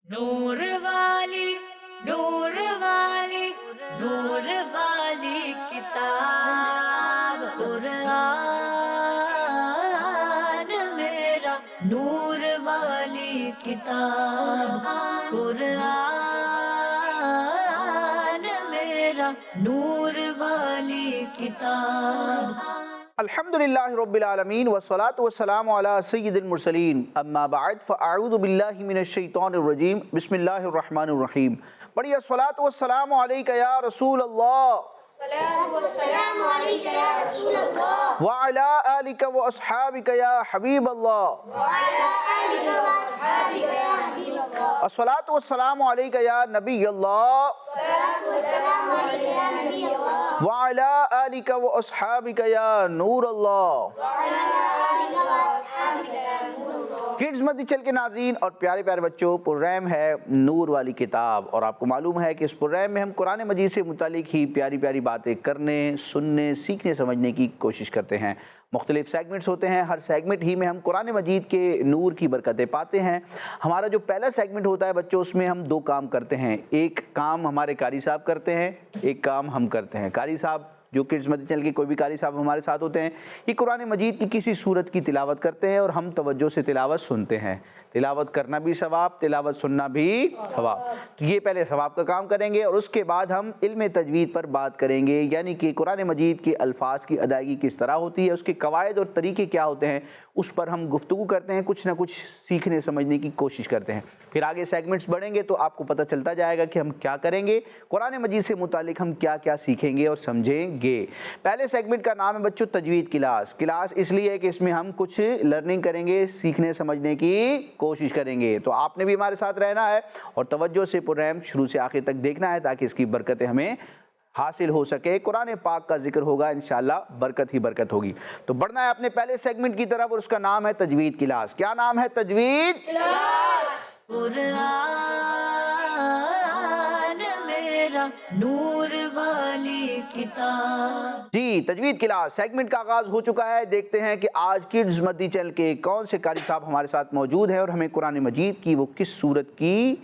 نور والی نور والی نور والی کتاب قرآن میرا نور والی کتاب قرآن میرا نور والی کتاب. الحمدللہ رب العالمین والصلاة والسلام علی سید المرسلین اما بعد فاعوذ باللہ من الشیطان الرجیم بسم اللہ الرحمن الرحیم. پڑھیے الصلاة والسلام علیکہ یا رسول اللہ وعلی آلک و اصحابک یا حبیب اللہ. الصلاة والسلام علیکہ یا نبی اللہ وعلی آلک و اصحابک یا نور اللہ. کڈز مدی چل کے ناظرین اور پیارے پیارے بچوں، پروگرام ہے نور والی کتاب، اور آپ کو معلوم ہے کہ اس پروگرام میں ہم قرآن مجید سے متعلق ہی پیاری پیاری باتیں کرنے، سننے، سیکھنے، سمجھنے کی کوشش کرتے ہیں. مختلف سیگمنٹس ہوتے ہیں، ہر سیگمنٹ ہی میں ہم قرآن مجید کے نور کی برکتیں پاتے ہیں. ہمارا جو پہلا سیگمنٹ ہوتا ہے بچوں، اس میں ہم دو کام کرتے ہیں. ایک کام ہمارے قاری صاحب کرتے ہیں، ایک کام ہم کرتے ہیں. قاری صاحب جو کڈز مدی چینل کے کوئی بھی قاری صاحب ہمارے ساتھ ہوتے ہیں، یہ قرآن مجید کی کسی سورت کی تلاوت کرتے ہیں اور ہم توجہ سے تلاوت سنتے ہیں. تلاوت کرنا بھی ثواب، تلاوت سننا بھی ثواب. تو یہ پہلے ثواب کا کام کریں گے اور اس کے بعد ہم علم تجوید پر بات کریں گے، یعنی کہ قرآن مجید کے الفاظ کی ادائیگی کس طرح ہوتی ہے، اس کے قواعد اور طریقے کیا ہوتے ہیں، اس پر ہم گفتگو کرتے ہیں، کچھ نہ کچھ سیکھنے سمجھنے کی کوشش کرتے ہیں. پھر آگے سیگمنٹس بڑھیں گے تو آپ کو پتہ چلتا جائے گا کہ ہم کیا کریں گے، قرآن مجید سے متعلق ہم کیا کیا سیکھیں گے اور سمجھیں گے. پہلے سیگمنٹ کا نام ہے بچوں تجوید کلاس. کلاس اس لیے ہے کہ اس میں ہم کچھ لرننگ کریں گے، سیکھنے سمجھنے کی کوشش کریں گے. تو آپ نے بھی ہمارے ساتھ رہنا ہے اور توجہ سے پروگرام شروع سے آخر تک دیکھنا ہے تاکہ اس کی برکتیں ہمیں حاصل ہو سکے. قرآن پاک کا ذکر ہوگا، انشاءاللہ برکت ہی برکت ہوگی. تو بڑھنا ہے اپنے پہلے سیگمنٹ کی طرف اور اس کا نام ہے تجوید کلاس. کیا نام ہے؟ تجوید کلاس. قرآن میرا نور والی کتاب. جی، تجوید کلاس سیگمنٹ کا آغاز ہو چکا ہے. دیکھتے ہیں کہ آج کڈز مدی چینل کے کون سے قاری صاحب ہمارے ساتھ موجود ہیں اور ہمیں قرآن مجید کی وہ کس سورت کی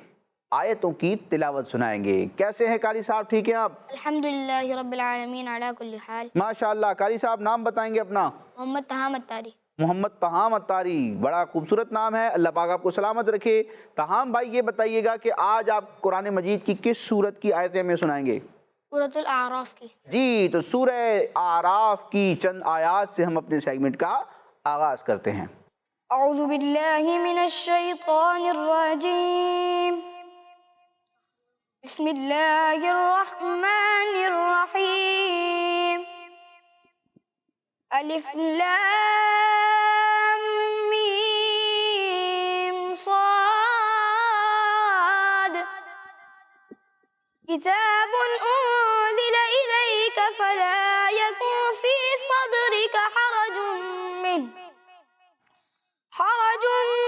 آیتوں کی تلاوت سنائیں گے. کیسے ہیں قاری صاحب؟ ٹھیک ہیں آپ؟ الحمدللہ رب العالمین علی کل حال. ماشاءاللہ. قاری صاحب نام بتائیں گے اپنا؟ محمد تہام اتاری. محمد تہام اتاری، بڑا خوبصورت نام ہے. اللہ پاک آپ کو سلامت رکھے. تہام بھائی یہ بتائیے گا کہ آج آپ قرآن مجید کی کس سورت کی آیتیں ہمیں سنائیں گے؟ سورۃ الاعراف کی. جی، تو سورہ اعراف کی چند آیات سے ہم اپنے سیگمنٹ کا آغاز کرتے ہیں. اعوذ باللہ من الشیطان الرجیم. بسم اللہ الرحمن الرحیم. الف لام میم صاد. کتاب انزل الیک فلا یکن فی صدرک حرج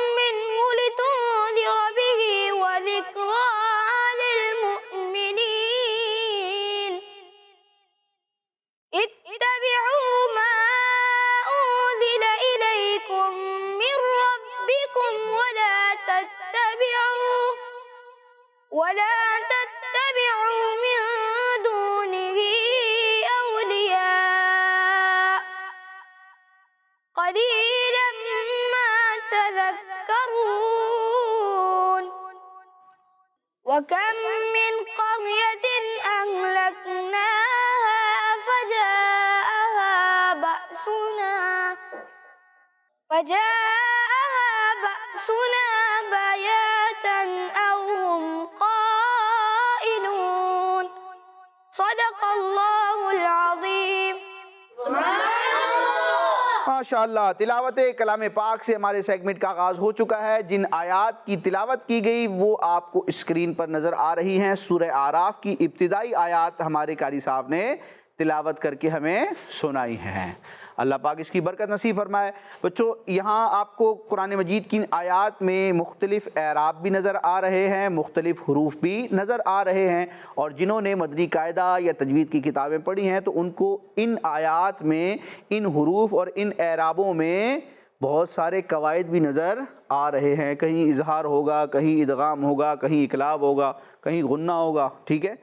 منه لتنذر به وذکرى للمؤمنین. اتبعوا ما انزل الیکم من ربکم ولا تتبعوا من دونه اولیاء قلیلا ما تذکرون. وَكَم مِّن قَرْيَةٍ أَهْلَكْنَاهَا فَجَاءَهَا بَأْسُنَا بَيَاتًا أَوْ هُمْ قَائِلُونَ. صدق اللہ العظیم. ماشاءاللہ. تلاوت کلام پاک سے ہمارے سیگمنٹ کا آغاز ہو چکا ہے. جن آیات کی تلاوت کی گئی وہ آپ کو اسکرین پر نظر آ رہی ہیں. سورہ اعراف کی ابتدائی آیات ہمارے قاری صاحب نے تلاوت کر کے ہمیں سنائی ہیں. اللہ پاک اس کی برکت نصیب فرمائے. بچوں، یہاں آپ کو قرآن مجید کی آیات میں مختلف اعراب بھی نظر آ رہے ہیں، مختلف حروف بھی نظر آ رہے ہیں، اور جنہوں نے مدنی قاعدہ یا تجوید کی کتابیں پڑھی ہیں تو ان کو ان آیات میں ان حروف اور ان اعرابوں میں بہت سارے قواعد بھی نظر آ رہے ہیں، کہیں اظہار ہوگا، کہیں ادغام ہوگا، کہیں اقلاب ہوگا، کہیں غنہ ہوگا، ٹھیک ہے؟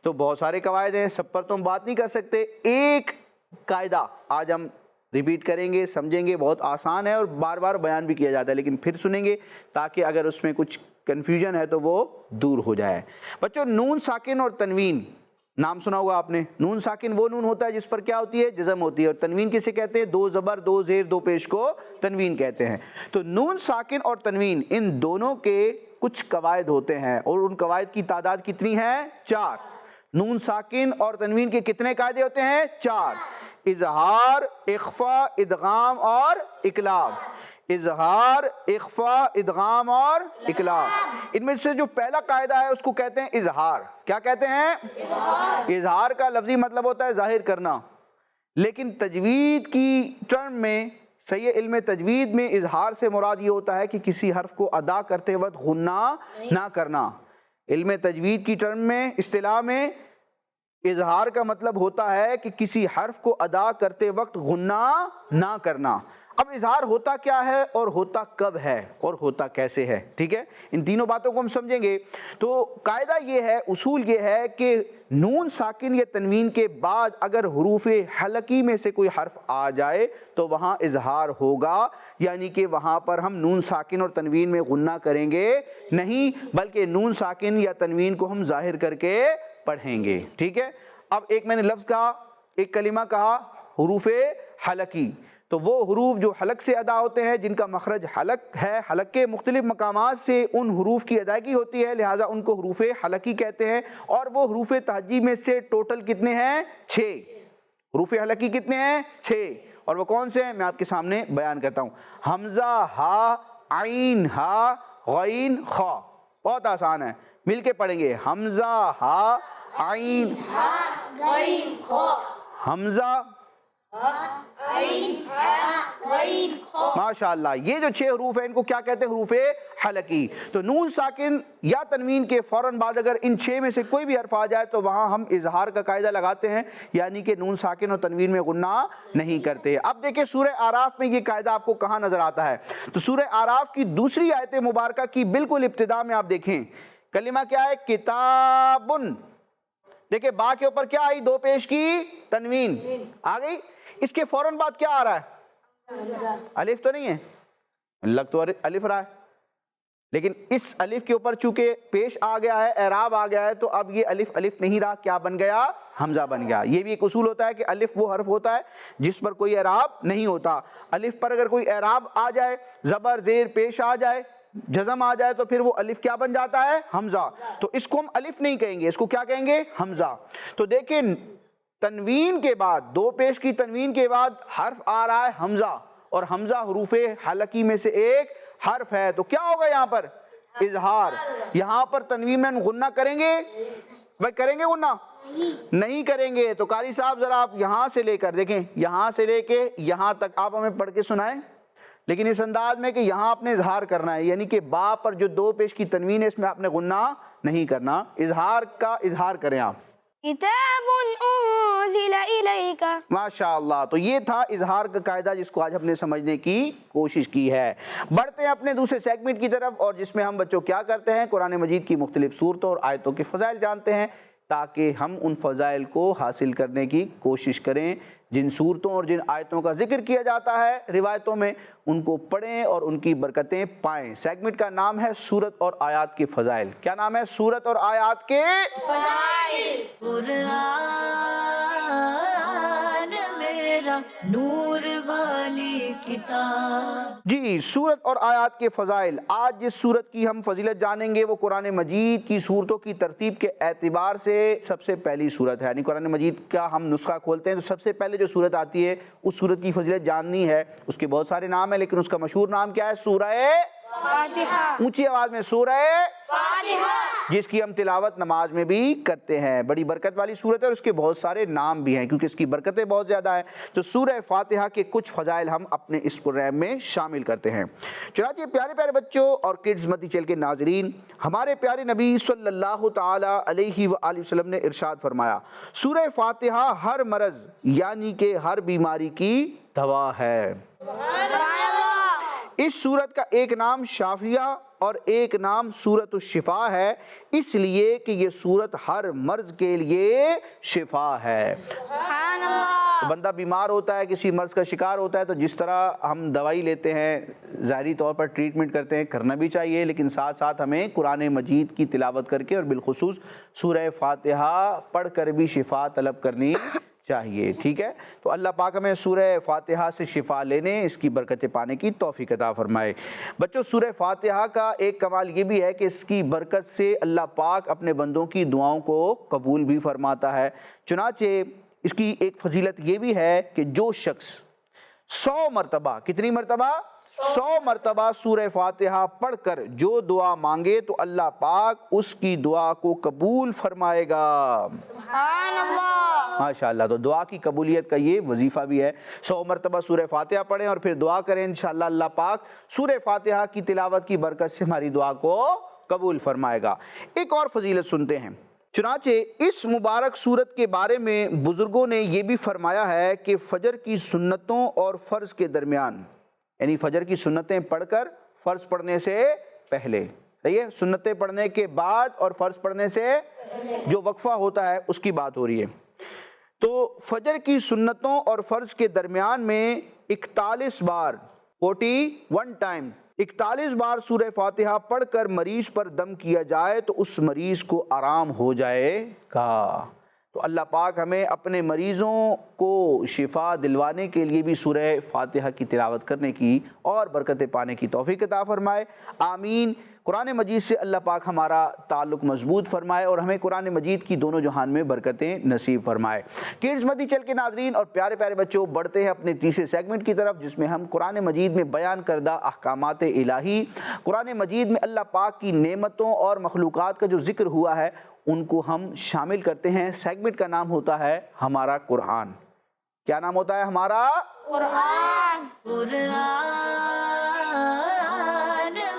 تو بہت سارے قواعد ہیں، سب پر تو ہم بات نہیں کر سکتے۔ ایک قاعدہ آج ہم ریپیٹ کریں گے، سمجھیں گے، بہت آسان ہے اور بار بار بیان بھی کیا جاتا ہے، لیکن پھر سنیں گے تاکہ اگر اس میں کچھ کنفیوژن ہے تو وہ دور ہو جائے۔ بچوں، نون ساکن اور تنوین، نام سنا ہوگا آپ نے۔ نون ساکن وہ نون ہوتا ہے جس پر کیا ہوتی ہے؟ جزم ہوتی ہے۔ اور تنوین کسے کہتے ہیں؟ دو زبر دو زیر دو پیش کو تنوین کہتے ہیں۔ تو نون ساکن اور تنوین، ان دونوں کے کچھ قواعد ہوتے ہیں اور ان قواعد کی تعداد کتنی ہے؟ 4۔ نون ساکن اور تنوین کے کتنے قاعدے ہوتے ہیں؟ 4۔ اظہار، اخفا، ادغام اور اقلاب۔ اظہار، اخفا، ادغام اور اقلاب۔ ان میں سے جو پہلا قاعدہ ہے اس کو کہتے ہیں اظہار۔ کیا کہتے ہیں؟ اظہار کا لفظی مطلب ہوتا ہے ظاہر کرنا، لیکن تجوید کی ٹرم میں، صحیح علم تجوید میں، اظہار سے مراد یہ ہوتا ہے کہ کسی حرف کو ادا کرتے وقت غنہ نہ کرنا۔ علم تجوید کی ٹرم میں، اصطلاح میں، اظہار کا مطلب ہوتا ہے کہ کسی حرف کو ادا کرتے وقت غنہ نہ کرنا۔ اب اظہار ہوتا کیا ہے اور ہوتا کب ہے اور ہوتا کیسے ہے، ٹھیک ہے؟ ان تینوں باتوں کو ہم سمجھیں گے۔ تو قاعدہ یہ ہے، اصول یہ ہے کہ نون ساکن یا تنوین کے بعد اگر حروف حلقی میں سے کوئی حرف آ جائے تو وہاں اظہار ہوگا، یعنی کہ وہاں پر ہم نون ساکن اور تنوین میں غنہ کریں گے نہیں، بلکہ نون ساکن یا تنوین کو ہم ظاہر کر کے پڑھیں گے، ٹھیک ہے؟ اب ایک میں نے لفظ کہا، ایک کلمہ کہا، حروف حلقی، تو وہ حروف جو حلق سے ادا ہوتے ہیں، جن کا مخرج حلق ہے، حلق کے مختلف مقامات سے ان حروف کی ادائیگی ہوتی ہے، لہٰذا ان کو حروف حلقی کہتے ہیں۔ اور وہ حروف تہجی میں سے ٹوٹل کتنے ہیں؟ 6۔ حروف حلقی کتنے ہیں؟ 6۔ اور وہ کون سے ہیں؟ میں آپ کے سامنے بیان کرتا ہوں۔ حمزہ، ہا، عین، ہا، غین، خا۔ بہت آسان ہے، مل کے پڑھیں گے۔ حمزہ، ہا، عین، حمزہ، ماشاءاللہ، یہ جو 6 حروف ہیں ان کو کیا کہتے ہیں؟ حروف حلقی۔ تو نون ساکن یا تنوین کے فوراً بعد اگر ان 6 میں سے کوئی بھی حرف آ جائے تو وہاں ہم اظہار کا قاعدہ لگاتے ہیں، یعنی کہ نون ساکن اور تنوین میں غنہ نہیں کرتے۔ اب دیکھیں سورہ اعراف میں یہ قاعدہ آپ کو کہاں نظر آتا ہے؟ تو سورہ اعراف کی دوسری آیت مبارکہ کی بالکل ابتدا میں آپ دیکھیں کلمہ کیا ہے؟ کتابن۔ دیکھیں با کے اوپر کیا آئی؟ 2 پیش کی تنوین آ گئی۔ اس کے فوراً بعد کیا آ رہا ہے؟ الف تو نہیں ہے، لگ تو الف رہا ہے، لیکن اس الف کے اوپر چونکہ پیش آ گیا ہے، اعراب آ گیا ہے، تو اب یہ الف الف نہیں رہا، کیا بن گیا؟ حمزہ بن گیا۔ یہ بھی ایک اصول ہوتا ہے کہ الف وہ حرف ہوتا ہے جس پر کوئی اعراب نہیں ہوتا۔ الف پر اگر کوئی اعراب آ جائے، زبر زیر پیش آ جائے، جزم آ جائے، تو پھر وہ الف کیا بن جاتا ہے؟ حمزہ۔ تو اس کو ہم الف نہیں کہیں گے، اس کو کیا کہیں گے؟ حمزہ۔ تو دیکھیں تنوین کے بعد، 2 پیش کی تنوین کے بعد حرف آ رہا ہے حمزہ، اور حمزہ حروف حلقی میں سے ایک حرف ہے، تو کیا ہوگا یہاں پر؟ اظہار۔ یہاں پر تنوین میں غنہ کریں گے؟ بھائی کریں گے غنہ؟ نہیں کریں گے۔ تو قاری صاحب ذرا آپ یہاں سے لے کر دیکھیں، یہاں سے لے کے یہاں تک آپ ہمیں پڑھ کے سنائیں، لیکن اس انداز میں کہ یہاں آپ نے اظہار کرنا ہے، یعنی کہ با پر جو 2 پیش کی تنوین ہے اس میں آپ نے غنہ نہیں کرنا، اظہار کا اظہار کریں آپ۔ کتاب انزل الیک۔ ماشاءاللہ، تو یہ تھا اظہار کا قاعدہ جس کو آج ہم نے سمجھنے کی کوشش کی ہے۔ بڑھتے ہیں اپنے دوسرے سیگمنٹ کی طرف، اور جس میں ہم بچوں کیا کرتے ہیں؟ قرآن مجید کی مختلف صورتوں اور آیتوں کے فضائل جانتے ہیں، تاکہ ہم ان فضائل کو حاصل کرنے کی کوشش کریں۔ جن صورتوں اور جن آیتوں کا ذکر کیا جاتا ہے روایتوں میں، ان کو پڑھیں اور ان کی برکتیں پائیں۔ سیگمنٹ کا نام ہے سورت اور آیات کے فضائل۔ کیا نام ہے؟ سورت اور آیات کے فضائل۔ قرآن میرا نور والی کتاب۔ جی، سورت اور آیات کے فضائل۔ آج جس سورت کی ہم فضیلت جانیں گے وہ قرآن مجید کی سورتوں کی ترتیب کے اعتبار سے سب سے پہلی سورت ہے، یعنی قرآن مجید کا ہم نسخہ کھولتے ہیں تو سب سے پہلے جو سورت آتی ہے اس سورت کی فضیلت جاننی ہے۔ اس کے بہت سارے نام ہیں، لیکن اس کا مشہور نام کیا ہے؟ سورہ فاتحہ۔ اونچی آواز میں سورہ فاتحہ، جس کی ہم تلاوت نماز میں بھی کرتے ہیں۔ بڑی برکت والی سورت ہے اور اس کے بہت سارے نام بھی ہیں کیونکہ اس کی برکتیں بہت زیادہ ہیں۔ تو سورہ فاتحہ کے کچھ فضائل ہم اپنے اس پروگرام میں شامل کرتے ہیں۔ چنانچہ پیارے پیارے بچوں اور کڈز مدی چینل کے ناظرین، ہمارے پیارے نبی صلی اللہ تعالی علیہ وآلہ وسلم نے ارشاد فرمایا، سورہ فاتحہ ہر مرض یعنی کہ ہر بیماری کی دوا ہے۔ سبحان اللہ۔ اس سورت کا ایک نام شافیہ اور ایک نام سورت الشفا ہے، اس لیے کہ یہ سورت ہر مرض کے لیے شفا ہے۔ سبحان اللہ۔ بندہ بیمار ہوتا ہے، کسی مرض کا شکار ہوتا ہے، تو جس طرح ہم دوائی لیتے ہیں، ظاہری طور پر ٹریٹمنٹ کرتے ہیں، کرنا بھی چاہیے، لیکن ساتھ ساتھ ہمیں قرآن مجید کی تلاوت کر کے اور بالخصوص سورہ فاتحہ پڑھ کر بھی شفا طلب کرنی چاہیے، ٹھیک ہے؟ تو اللہ پاک ہمیں سورہ فاتحہ سے شفا لینے، اس کی برکتیں پانے کی توفیق عطا فرمائے۔ بچوں، سورہ فاتحہ کا ایک کمال یہ بھی ہے کہ اس کی برکت سے اللہ پاک اپنے بندوں کی دعاؤں کو قبول بھی فرماتا ہے۔ چنانچہ اس کی ایک فضیلت یہ بھی ہے کہ جو شخص 100 مرتبہ، کتنی مرتبہ؟ 100 مرتبہ سورہ فاتحہ پڑھ کر جو دعا مانگے تو اللہ پاک اس کی دعا کو قبول فرمائے گا۔ سبحان اللہ۔ ماشاءاللہ، تو دعا کی قبولیت کا یہ وظیفہ بھی ہے۔ 100 مرتبہ سورہ فاتحہ پڑھیں اور پھر دعا کریں، انشاءاللہ اللہ پاک سورہ فاتحہ کی تلاوت کی برکت سے ہماری دعا کو قبول فرمائے گا۔ ایک اور فضیلت سنتے ہیں۔ چنانچہ اس مبارک سورت کے بارے میں بزرگوں نے یہ بھی فرمایا ہے کہ فجر کی سنتوں اور فرض کے درمیان، یعنی فجر کی سنتیں پڑھ کر فرض پڑھنے سے پہلے، صحیح ہے، سنتیں پڑھنے کے بعد اور فرض پڑھنے سے جو وقفہ ہوتا ہے اس کی بات ہو رہی ہے۔ تو فجر کی سنتوں اور فرض کے درمیان میں 41 بار 41 ٹائم 41 بار سورہ فاتحہ پڑھ کر مریض پر دم کیا جائے تو اس مریض کو آرام ہو جائے گا۔ تو اللہ پاک ہمیں اپنے مریضوں کو شفا دلوانے کے لیے بھی سورہ فاتحہ کی تلاوت کرنے کی اور برکتیں پانے کی توفیق عطا فرمائے، آمین۔ قرآن مجید سے اللہ پاک ہمارا تعلق مضبوط فرمائے اور ہمیں قرآن مجید کی دونوں جہان میں برکتیں نصیب فرمائے۔ کڈز مدی چل کے ناظرین اور پیارے پیارے بچوں، بڑھتے ہیں اپنے تیسرے سیگمنٹ کی طرف، جس میں ہم قرآن مجید میں بیان کردہ احکامات الہی، قرآن مجید میں اللہ پاک کی نعمتوں اور مخلوقات کا جو ذکر ہوا ہے ان کو ہم شامل کرتے ہیں۔ سیگمنٹ کا نام ہوتا ہے ہمارا قرآن۔ کیا نام ہوتا ہے ہمارا؟ قرآن۔ قرآن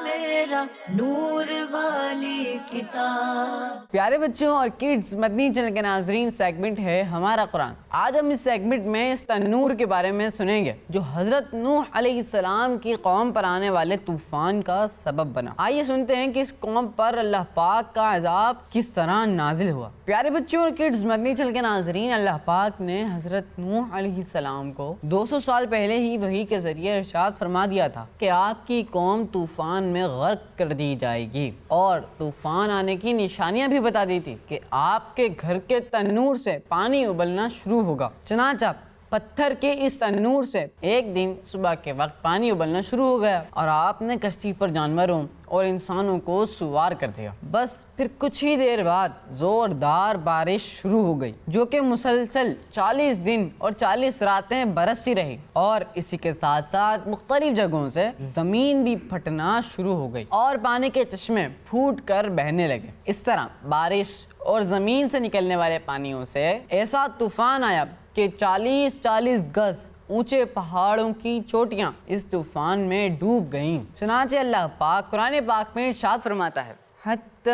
میرا نور والی کتاب۔ پیارے بچوں اور کڈز مدنی چینل کے ناظرین، سیگمنٹ ہے ہمارا قرآن۔ آج ہم اس سیگمنٹ میں اس تنور کے بارے میں سنیں گے جو حضرت نوح علیہ السلام کی قوم پر آنے والے طوفان کا سبب بنا۔ آئیے سنتے ہیں کہ اس قوم پر اللہ پاک کا عذاب کس طرح نازل ہوا۔ پیارے بچوں اور کڈز مدنی چینل کے ناظرین، اللہ پاک نے حضرت نوح علیہ السلام کو 200 سال پہلے ہی وحی کے ذریعے ارشاد فرما دیا تھا کہ آپ کی قوم طوفان میں غرق کر دی جائے گی، اور طوفان آنے کی نشانیاں بھی بتا دی تھی کہ آپ کے گھر کے تنور سے پانی ابلنا شروع ہوگا۔ چنانچہ پتھر کے اس تنور سے ایک دن صبح کے وقت پانی ابلنا شروع ہو گیا اور آپ نے کشتی پر جانوروں اور انسانوں کو سوار کر دیا۔ بس پھر کچھ ہی دیر بعد زوردار بارش شروع ہو گئی جو کہ مسلسل 40 دن اور 40 راتیں برستی رہی، اور اسی کے ساتھ ساتھ مختلف جگہوں سے زمین بھی پھٹنا شروع ہو گئی اور پانی کے چشمے پھوٹ کر بہنے لگے۔ اس طرح بارش اور زمین سے نکلنے والے پانیوں سے ایسا طوفان آیا کہ 40 گز اونچے پہاڑوں کی چوٹیاں اس طوفان میں ڈوب گئیں۔ چنانچہ اللہ پاک قرآن پاک میں ارشاد فرماتا ہے، حَتَّى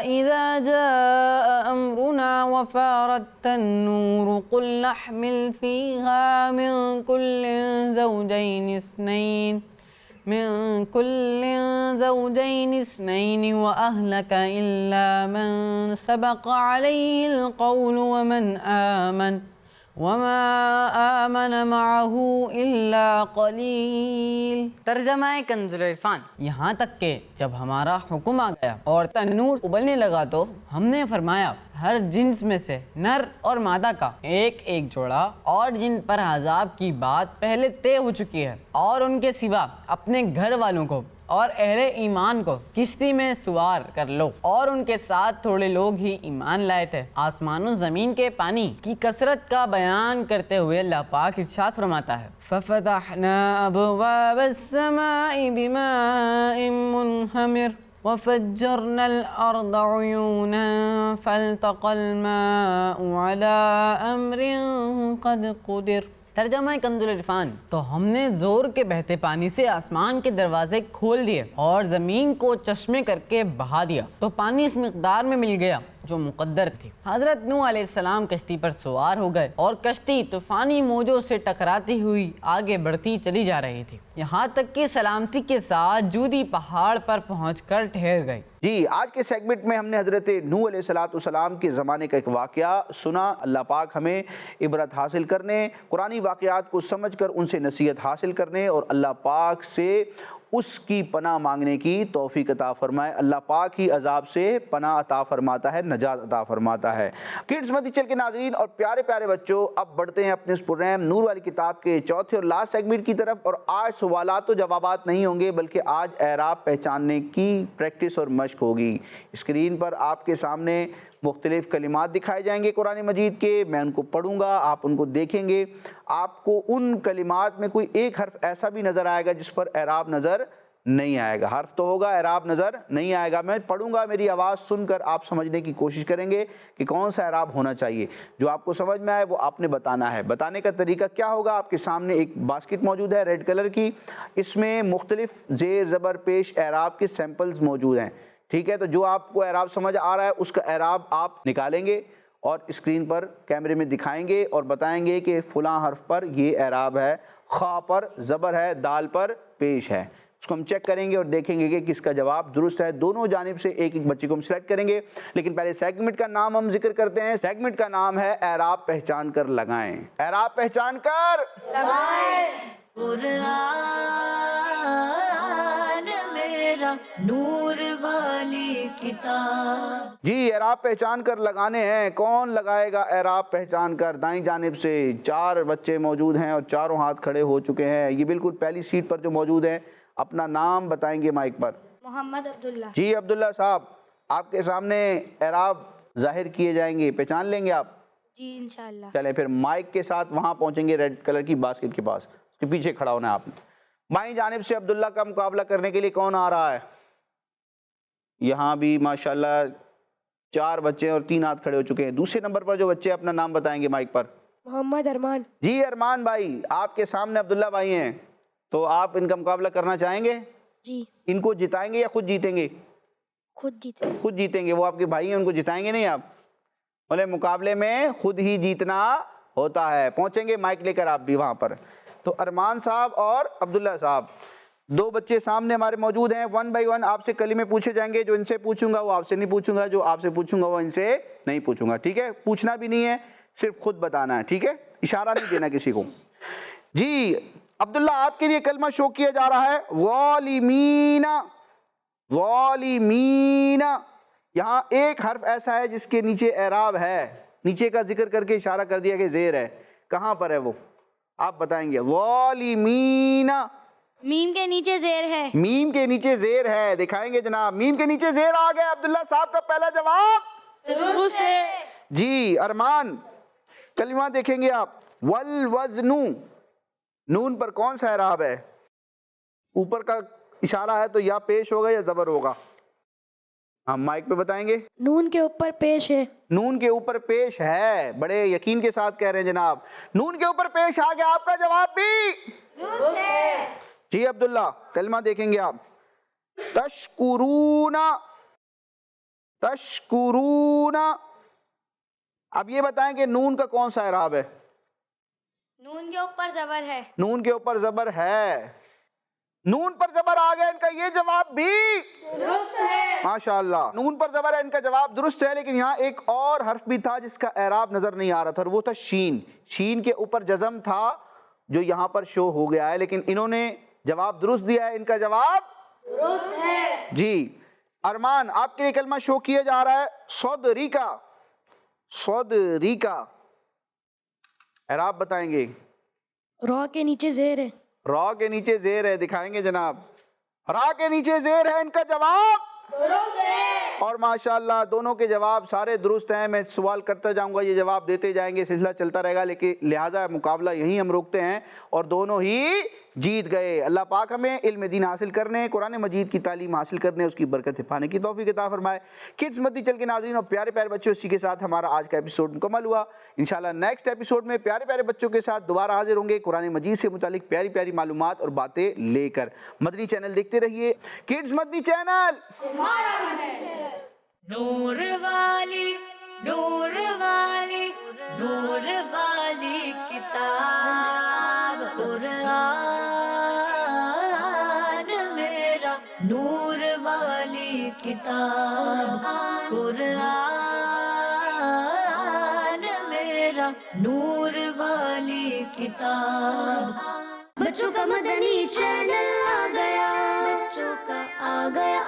إِذَا جَاءَ أَمْرُنَا وَفَارَتِ النُّورُ قُلْ نَحْمِلْ فِيهَا مِنْ كُلٍّ زَوْجَيْنِ اثْنَيْنِ وَأَهْلَكَ إِلَّا مَنْ سَبَقَ عَلَيْهِ الْقَوْلُ وَمَا آمَنَ مَعَهُ إِلَّا قَلِيلٌ۔ ترجمہ کنز العرفان۔ یہاں تک کہ جب ہمارا حکم آ گیا اور تنور ابلنے لگا تو ہم نے فرمایا ہر جنس میں سے نر اور مادہ کا ایک ایک جوڑا، اور جن پر عذاب کی بات پہلے طے ہو چکی ہے اور ان کے سوا اپنے گھر والوں کو اور اہل ایمان کو کشتی میں سوار کر لو، اور ان کے ساتھ تھوڑے لوگ ہی ایمان لائے تھے۔ آسمان و زمین کے پانی کی کثرت کا بیان کرتے ہوئے اللہ پاک ارشاد فرماتا ہے، فَفَتَحْنَا أَبْوَابَ السَّمَاءِ بِمَاءٍ مُنْهَمِرٍ وَفَجَّرْنَا الْأَرْضَ عُيُونًا فَالْتَقَى الْمَاءُ عَلَىٰ أَمْرٍ قَدْ قُدِرَ۔ ترجمہ کنز العرفان۔ تو ہم نے زور کے بہتے پانی سے آسمان کے دروازے کھول دیے اور زمین کو چشمے کر کے بہا دیا، تو پانی اس مقدار میں مل گیا جو مقدر تھی۔ حضرت نوح علیہ السلام کشتی پر سوار ہو گئے اور کشتی طوفانی موجوں سے ٹکراتی ہوئی آگے بڑھتی چلی جا رہی تھی، یہاں تک کہ سلامتی کے ساتھ جودی پہاڑ پر پہنچ کر ٹھہر گئی۔ جی، آج کے سیگمنٹ میں ہم نے حضرت نوح علیہ السلام کے زمانے کا ایک واقعہ سنا۔ اللہ پاک ہمیں عبرت حاصل کرنے، قرآنی واقعات کو سمجھ کر ان سے نصیحت حاصل کرنے اور اللہ پاک سے اس کی پناہ مانگنے کی توفیق عطا فرمائے۔ اللہ پاک ہی عذاب سے پناہ عطا فرماتا ہے، نجات عطا فرماتا ہے۔ کڈز مدنی چینل کے ناظرین اور پیارے پیارے بچوں، اب بڑھتے ہیں اپنے اس پررحم نور والی کتاب کے چوتھے اور لاسٹ سیگمنٹ کی طرف، اور آج سوالات و جوابات نہیں ہوں گے بلکہ آج اعراب پہچاننے کی پریکٹس اور مشق ہوگی۔ اسکرین پر آپ کے سامنے مختلف کلمات دکھائے جائیں گے قرآن مجید کے، میں ان کو پڑھوں گا، آپ ان کو دیکھیں گے۔ آپ کو ان کلمات میں کوئی ایک حرف ایسا بھی نظر آئے گا جس پر اعراب نظر نہیں آئے گا، حرف تو ہوگا، اعراب نظر نہیں آئے گا۔ میں پڑھوں گا، میری آواز سن کر آپ سمجھنے کی کوشش کریں گے کہ کون سا اعراب ہونا چاہیے۔ جو آپ کو سمجھ میں آئے وہ آپ نے بتانا ہے۔ بتانے کا طریقہ کیا ہوگا؟ آپ کے سامنے ایک باسکٹ موجود ہے ریڈ کلر کی، اس میں مختلف زیر زبر پیش اعراب کے سیمپلز موجود ہیں، ٹھیک ہے؟ تو جو آپ کو اعراب سمجھ آ رہا ہے اس کا اعراب آپ نکالیں گے اور اسکرین پر کیمرے میں دکھائیں گے اور بتائیں گے کہ فلاں حرف پر یہ اعراب ہے، خا پر زبر ہے، دال پر پیش ہے۔ اس کو ہم چیک کریں گے اور دیکھیں گے کہ کس کا جواب درست ہے۔ دونوں جانب سے ایک ایک بچے کو ہم سلیکٹ کریں گے، لیکن پہلے سیگمنٹ کا نام ہم ذکر کرتے ہیں۔ سیگمنٹ کا نام ہے اعراب پہچان کر لگائیں۔ اعراب پہچان کر قرآن میرا نور والی کتاب۔ جی، اعراب پہچان کر لگانے ہیں۔ کون لگائے گا اعراب پہچان کر؟ دائیں جانب سے 4 بچے موجود ہیں اور چاروں ہاتھ کھڑے ہو چکے ہیں۔ یہ بالکل پہلی سیٹ پر جو موجود ہیں، اپنا نام بتائیں گے مائک پر۔ محمد عبداللہ۔ جی عبداللہ صاحب، آپ کے سامنے اعراب ظاہر کیے جائیں گے، پہچان لیں گے آپ؟ جی انشاءاللہ۔ چلیں پھر مائک کے ساتھ وہاں پہنچیں گے ریڈ کلر کی باسکٹ کے پاس، اس کے پیچھے کھڑا ہونا ہے آپ نے۔ بائیں جانب سے عبداللہ کا مقابلہ کرنے کے لیے کون آ رہا ہے؟ یہاں بھی ماشاءاللہ 4 بچے اور 3 ہاتھ کھڑے ہو چکے ہیں۔ دوسرے نمبر پر جو بچے اپنا نام بتائیں گے مائک پر۔ محمد ارمان۔ جی ارمان بھائی، آپ کے سامنے عبداللہ بھائی ہیں، تو آپ ان کا مقابلہ کرنا چاہیں گے؟ جی۔ ان کو جتائیں گے یا خود جیتیں گے؟ خود جیتے۔ خود جیتیں گے، وہ آپ کے بھائی ہیں، ان کو جتائیں گے نہیں آپ؟ بولے مقابلے میں خود ہی جیتنا ہوتا ہے۔ پہنچیں گے مائک لے کر آپ بھی وہاں پر۔ تو ارمان صاحب اور عبداللہ صاحب، 2 بچے سامنے ہمارے موجود ہیں۔ 1 بائی 1 آپ سے کلمے پوچھے جائیں گے۔ جو ان سے پوچھوں گا وہ آپ سے نہیں پوچھوں گا، جو آپ سے پوچھوں گا وہ ان سے نہیں پوچھوں گا، ٹھیک ہے؟ پوچھنا بھی نہیں ہے، صرف خود بتانا ہے، ٹھیک ہے؟ اشارہ نہیں دینا کسی کو۔ جی عبداللہ، آپ کے لیے کلمہ شو کیا جا رہا ہے، ظالمین۔ ظالمین، یہاں ایک حرف ایسا ہے جس کے نیچے اعراب ہے، نیچے کا ذکر کر کے اشارہ کر دیا کہ زیر ہے، کہاں پر ہے وہ؟ آپ بتائیں گے۔ ظالمین، میم کے نیچے زیر ہے۔ میم کے نیچے زیر ہے، دکھائیں گے جناب۔ میم کے نیچے زیر آ گیا، عبداللہ صاحب کا پہلا جواب درست ہے۔ جی ارمان، کلمہ دیکھیں گے آپ، والوزن، نون پر کون سا اعراب ہے؟ اوپر کا اشارہ ہے تو یا پیش ہوگا یا زبر ہوگا؟ ہم مائک پہ بتائیں گے۔ نون کے اوپر پیش ہے۔ نون کے اوپر پیش ہے، بڑے یقین کے ساتھ کہہ رہے ہیں جناب، نون کے اوپر پیش آ گیا۔ آپ کا جواب بھی درست ہے۔ جی عبداللہ، کلمہ دیکھیں گے آپ، تشکرون۔ تشکرون، اب یہ بتائیں کہ نون کا کون سا اعراب ہے؟ نون کے اوپر زبر ہے۔ نون کے اوپر زبر ہے، نون پر زبر آ گیا، ان کا یہ جواب بھی درست ہے۔ ماشاءاللہ، نون پر زبر ہے، ان کا جواب درست ہے۔ لیکن یہاں ایک اور حرف بھی تھا جس کا اعراب نظر نہیں آ رہا تھا، اور وہ تھا شین۔ شین کے اوپر جزم تھا جو یہاں پر شو ہو گیا ہے، لیکن انہوں نے جواب درست دیا ہے، ان کا جواب درست ہے۔ جی ارمان، آپ کے لیے کلمہ شو کیا جا رہا ہے، صدریکا۔ صدریکا، اعراب بتائیں گے۔ را کے نیچے زیر ہے۔ را کے نیچے زیر ہے، دکھائیں گے جناب۔ را کے نیچے زیر ہے، ان کا جواب درست ہے۔ اور ماشاءاللہ دونوں کے جواب سارے درست ہیں۔ میں سوال کرتا جاؤں گا، یہ جواب دیتے جائیں گے، سلسلہ چلتا رہے گا، لیکن لہٰذا مقابلہ یہیں ہم روکتے ہیں اور دونوں ہی جیت گئے۔ اللہ پاک ہمیں علم دین حاصل کرنے، قرآن مجید کی تعلیم حاصل کرنے، اس کی برکت پانے کی توفیق عطا فرمائے۔ کڈز مدنی چینل کے ناظرین اور پیارے پیارے بچوں، اسی کے ساتھ ہمارا آج کا ایپیسوڈ مکمل ہوا۔ انشاءاللہ نیکسٹ ایپیسوڈ میں پیارے پیارے بچوں کے ساتھ دوبارہ حاضر ہوں گے، قرآن مجید سے متعلق پیاری پیاری معلومات اور باتیں لے کر۔ مدنی چینل دیکھتے رہیے، کڈز مدنی چینل۔ نور والی نور والی نور والی کتاب قرآن میرا، نور والی کتاب قرآن میرا، نور والی کتاب۔ بچوں کا مدنی چینل آ گیا، بچوں کا آ گیا